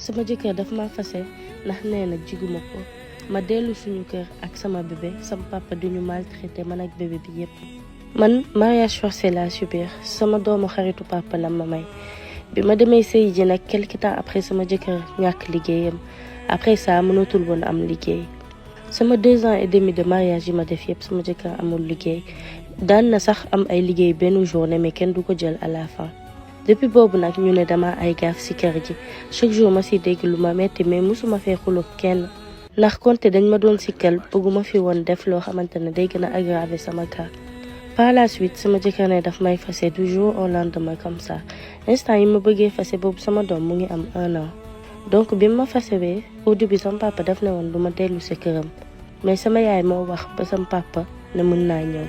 sama jëkkër daf ma fase ndax nee na jiguma ko ma dellu suñu kër ak sama bébé sama papa duñu maltraité man ak bébé bi yépp. man mariage forcé la subir sama doomu xaritu papa la ma may bi ma demee sëy ji nag quelque temps après sama jëkkër ñàkk liggéeyam après ça mënatul woon am liggéey. sama 2 ans et demi de mariage yi ma def yépp sama jëkkër amul liggéey daan na sax am ay liggéey benn journée mais kenn du ko jël à la fin. depuis boobu nag ñu ne dama ay gaaf ci kër gi chaque jour ma ci dégg lu ma metti mais musuma fee xuloo kenn ndax konte dañ ma doon sikkal bëgguma fi woon def loo xamante ne day gën a aggraver sama cas. par la suite sama jëkkër ne daf may fase du jour au lendemain comme ça instant yi ma bëggee fase boobu sama doom mu ngi am 1 an. donc bi ma fasewee au début sama papa daf ne woon du ma dellu ci këram mais sama yaay moo wax ba sama papa ne mën naa ñëw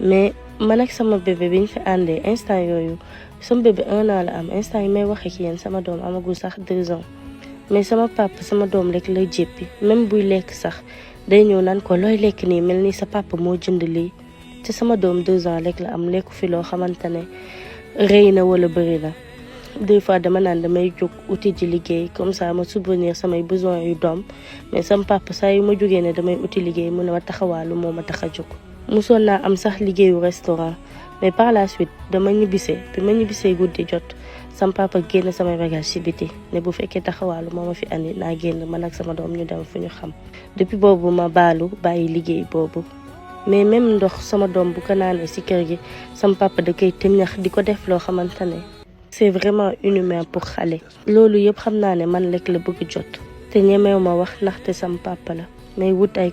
mais man ak sama bébé biñ fi àndee instant yooyu sama bébé 1 an la am instant yi may wax ak yéen sama doom amagul sax 2 ans mais sama papa sama doom rek lay jéppi même buy lekk sax day ñëw naan ko looy lekk nii mel ni sa papa moo jënd lii te sama doom 2 ans rek la am lekku fi loo xamante ne rëy na wala bëri na. des fois dama naan damay jóg uti ji liggéey comme ça ma subvenir samay besoins yu doom mais sama papa saa yu ma jógee ne damay uti liggéey mu ne ma taxawaalu moo ma tax a jóg. musoon naa am sax liggéeyu restaurant mais par la suite bi ma ñibbisee guddi jot sama papa génn samay bagage ci biti ne bu fekkee taxawaalu moo ma fi andi naa génn man ak sama doom ñu dem fu ñu xam. depuis boobu ma bàyyi liggéey boobu mais même ndox sama doom bu ko naanee ci kër gi sama papa da koy tëñax di ko def loo xamante ne c'est vraiment inhumain pour xale. loolu yëpp xam naa ne man rek la bëgg jot te ñemew ma wax ndaxte sama papa la may wut ay